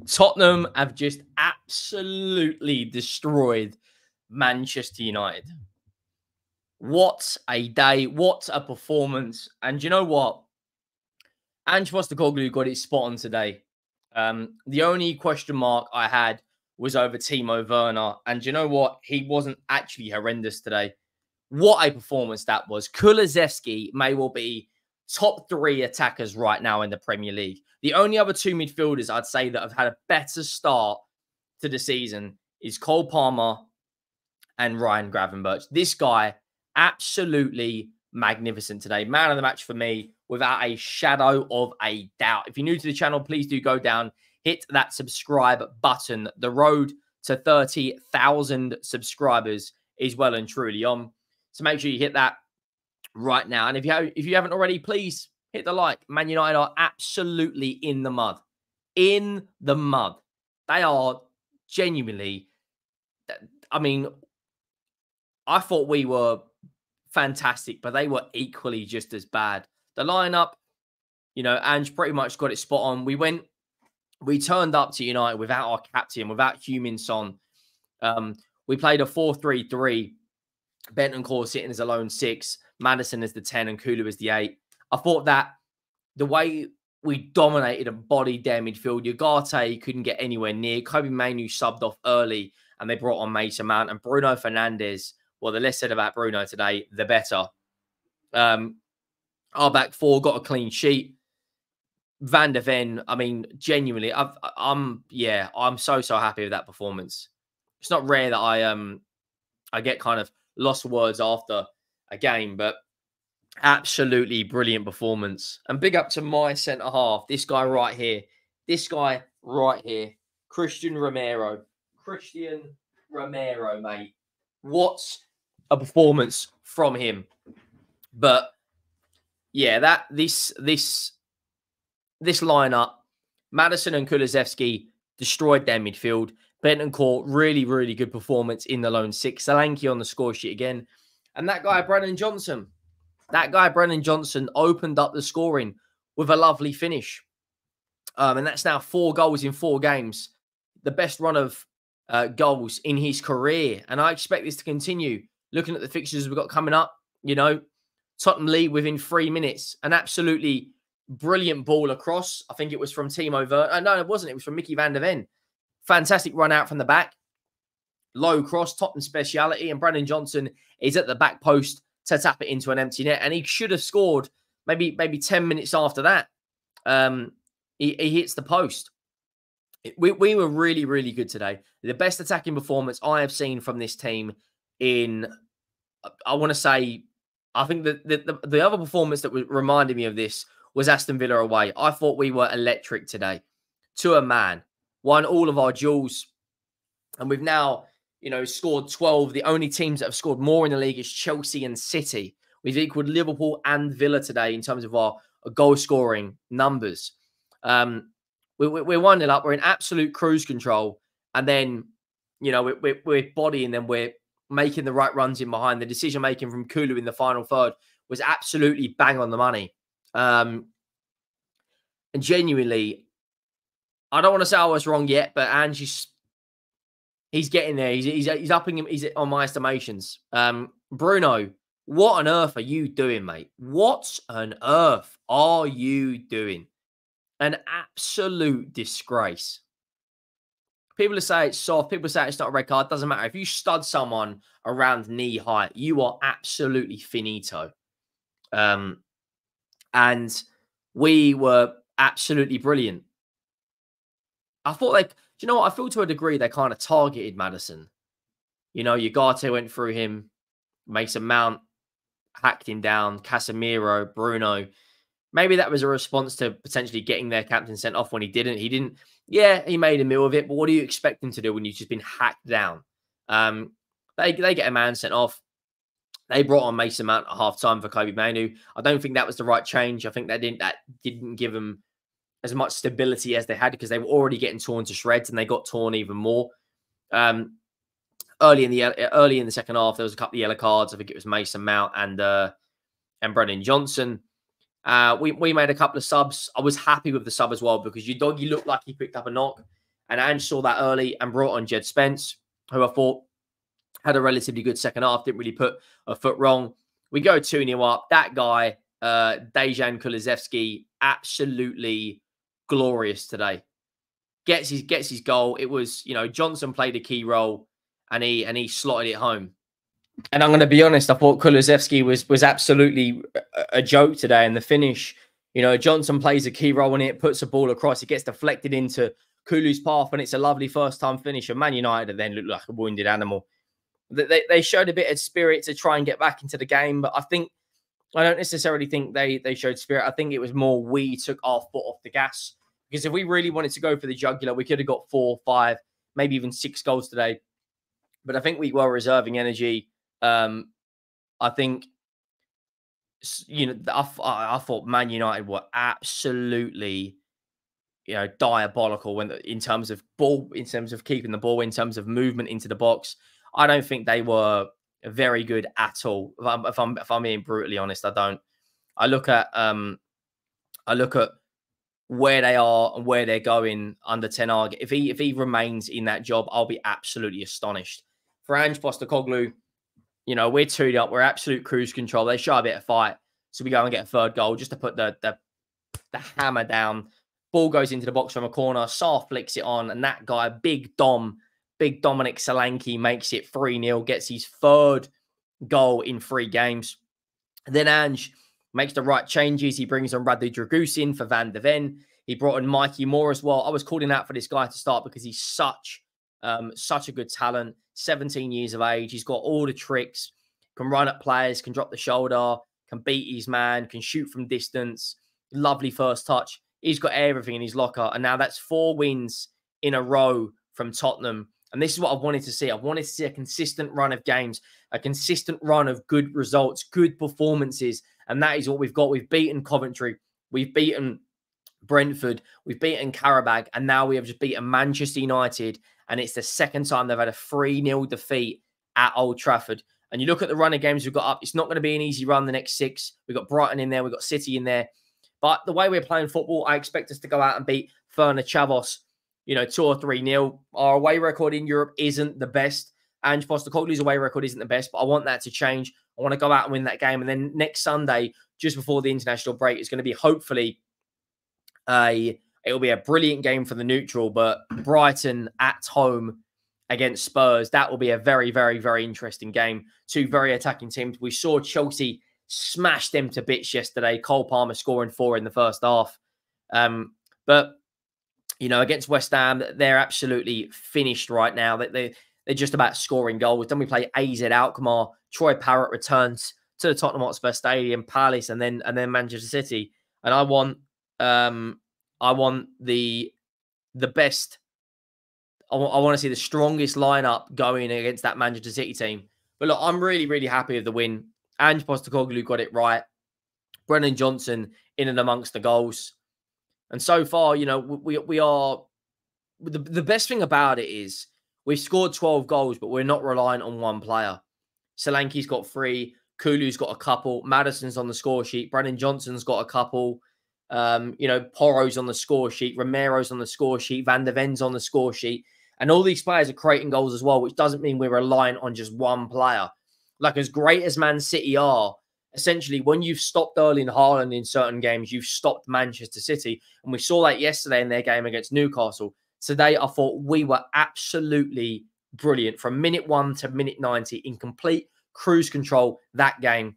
Tottenham have just absolutely destroyed Manchester United. What a day. What a performance. And you know what? Ange Postecoglou got it spot on today. The only question mark I had was over Timo Werner. And you know what? He wasn't actually horrendous today. What a performance that was. Kulusevski may well be top 3 attackers right now in the Premier League. The only other 2 midfielders I'd say that have had a better start to the season is Cole Palmer and Ryan Gravenberch. This guy, absolutely magnificent today. Man of the match for me, without a shadow of a doubt. If you're new to the channel, please do go down, hit that subscribe button. The road to 30,000 subscribers is well and truly on. So make sure you hit that right now. And if you haven't already, please hit the like. Man United are absolutely in the mud. In the mud. They are genuinely, I mean, I thought we were fantastic, but they were equally just as bad. The lineup, you know, Ange pretty much got it spot on. We turned up to United without our captain, without Heung-min Son. We played a 4-3-3. Bentancur sitting as a lone 6, Maddison as the 10, and Kulu as the 8. I thought that the way we dominated and bodied their midfield, Ugarte couldn't get anywhere near. Kobe Mainoo subbed off early, and they brought on Mason Mount and Bruno Fernandes. Well, the less said about Bruno today, the better. Our back 4 got a clean sheet. Van der Ven, I mean, genuinely, I'm so happy with that performance. It's not rare that I get kind of lost for words after a game, but absolutely brilliant performance. And big up to my centre half, this guy right here, Christian Romero, mate. What a performance from him. But yeah, this lineup, Maddison and Kulusevski destroyed their midfield. Bentancur, really, really good performance in the lone 6. Solanke on the score sheet again. And that guy, Brennan Johnson. Opened up the scoring with a lovely finish. And that's now 4 goals in 4 games. The best run of goals in his career. And I expect this to continue. Looking at the fixtures we've got coming up, you know, Tottenham lead within 3 minutes. An absolutely brilliant ball across. I think it was from Timo Werner. No, it wasn't. It was from Mickey van der Ven. Fantastic run out from the back. Low cross, Tottenham speciality. And Brennan Johnson is at the back post to tap it into an empty net. And he should have scored maybe 10 minutes after that. He hits the post. We were really, really good today. The best attacking performance I have seen from this team in, I want to say, I think the other performance that reminded me of this was Aston Villa away. I thought we were electric today. To a man. Won all of our duels. And we've now, you know, scored 12. The only teams that have scored more in the league is Chelsea and City. We've equaled Liverpool and Villa today in terms of our goal scoring numbers. We're 1-0 up. We're in absolute cruise control. And then, you know, we're bodying them. We're making the right runs in behind. The decision-making from Kulu in the final third was absolutely bang on the money. And genuinely, I don't want to say I was wrong yet, but Ange, he's getting there. He's upping him. He's on my estimations. Bruno, what on earth are you doing, mate? What on earth are you doing? An absolute disgrace. People say it's soft. People say it's not a red card. Doesn't matter. If you stud someone around knee height, you are absolutely finito. And we were absolutely brilliant. I thought, like, do you know what? I feel to a degree they kind of targeted Maddison. You know, Ugarte went through him. Mason Mount hacked him down. Casemiro, Bruno. Maybe that was a response to potentially getting their captain sent off when he didn't. Yeah, he made a meal of it, but what do you expect him to do when you've just been hacked down? They get a man sent off. They brought on Mason Mount at half-time for Kobe Mainoo. I don't think that was the right change. I think that didn't give them as much stability as they had because they were already getting torn to shreds and they got torn even more. Early in the second half, there was a couple of yellow cards. I think it was Mason Mount and Brennan Johnson. We made a couple of subs. I was happy with the sub as well because Udogie looked like he picked up a knock. And Ange saw that early and brought on Jed Spence, who I thought had a relatively good second half, didn't really put a foot wrong. We go 2-0 up. That guy, Dejan Kulusevski, absolutely glorious today. Gets his goal. It was, Johnson played a key role and he slotted it home. And I'm going to be honest, I thought Kulusevski was absolutely a joke today in the finish. Johnson plays a key role in it, puts a ball across, it gets deflected into Kulu's path, and it's a lovely first-time finish. And Man United then looked like a wounded animal. They showed a bit of spirit to try and get back into the game, but I don't necessarily think they showed spirit. I think it was more we took our foot off the gas. Because if we really wanted to go for the jugular, we could have got 4, 5, maybe even 6 goals today. But I think we were reserving energy. I think, I thought Man United were absolutely, diabolical in terms of ball, in terms of keeping the ball, in terms of movement into the box. I don't think they were very good at all. If I'm being brutally honest, I don't. I look at where they are and where they're going under Ten Hag. If he remains in that job, I'll be absolutely astonished. For Ange Postecoglou, we're 2-0 up. We're absolute cruise control. They show a bit of fight, so we go and get a third goal just to put the hammer down. Ball goes into the box from a corner. Sarr flicks it on, and that guy, Big Dominic Solanke, makes it 3-0, gets his third goal in 3 games. And then Ange makes the right changes. He brings on Radu Dragusin for Van de Ven. He brought in Mikey Moore as well. I was calling out for this guy to start because he's such a good talent. 17 years of age. He's got all the tricks. Can run at players, can drop the shoulder, can beat his man, can shoot from distance. Lovely first touch. He's got everything in his locker. And now that's 4 wins in a row from Tottenham. And this is what I wanted to see. I wanted to see a consistent run of games, a consistent run of good results, good performances. And that is what we've got. We've beaten Coventry. We've beaten Brentford. We've beaten Qarabag. And now we have just beaten Manchester United. And it's the second time they've had a 3-0 defeat at Old Trafford. And you look at the run of games we've got up, it's not going to be an easy run the next 6. We've got Brighton in there. We've got City in there. But the way we're playing football, I expect us to go out and beat Fenerbahce, 2 or 3-0. Our away record in Europe isn't the best. Ange Postecoglou's away record isn't the best, but I want that to change. I want to go out and win that game. And then next Sunday, just before the international break, it's going to be hopefully it'll be a brilliant game for the neutral, but Brighton at home against Spurs, that will be a very, very, very interesting game. 2 very attacking teams. We saw Chelsea smash them to bits yesterday. Cole Palmer scoring 4 in the first half. But, against West Ham, they're absolutely finished right now. They're just about scoring goals. Then we play AZ Alkmaar. Troy Parrott returns to the Tottenham Hotspur Stadium, Palace, and then Manchester City. And I want the best. I want to see the strongest lineup going against that Manchester City team. But look, I'm really, really happy with the win. Ange Postecoglou got it right. Brennan Johnson in and amongst the goals. And so far, we are... The best thing about it is we've scored 12 goals, but we're not relying on one player. Solanke's got 3. Kulu's got a couple. Maddison's on the score sheet. Brennan Johnson's got a couple. Porro's on the score sheet. Romero's on the score sheet. Van de Ven's on the score sheet. And all these players are creating goals as well, which doesn't mean we're reliant on just one player. Like, as great as Man City are, essentially, when you've stopped Erling Haaland in certain games, you've stopped Manchester City. And we saw that yesterday in their game against Newcastle. Today, I thought we were absolutely brilliant from minute 1 to minute 90 in complete cruise control that game.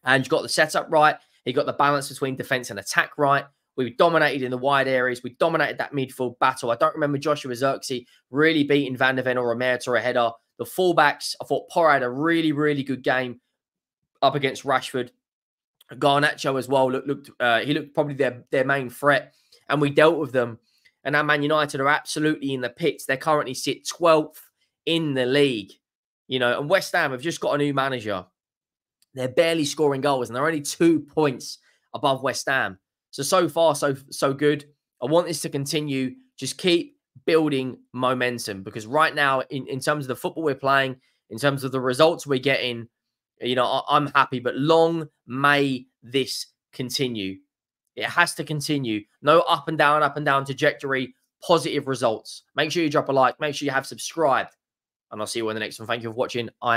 And you got the setup right. He got the balance between defence and attack right. We dominated in the wide areas. We dominated that midfield battle. I don't remember Joshua Zirkzee really beating Van de Ven or Romero to a header. The fullbacks, I thought Porro had a really, really good game up against Rashford. Garnacho as well he looked probably their main threat, and we dealt with them. And now Man United are absolutely in the pits. They currently sit 12th in the league, and West Ham have just got a new manager. They're barely scoring goals, and they're only 2 points above West Ham. So far, so good. I want this to continue. Just keep building momentum, because right now, in terms of the football we're playing, in terms of the results we're getting, I'm happy. But long may this continue. It has to continue. No up and down trajectory. positive results. Make sure you drop a like. Make sure you have subscribed. And I'll see you in the next one. Thank you for watching. I am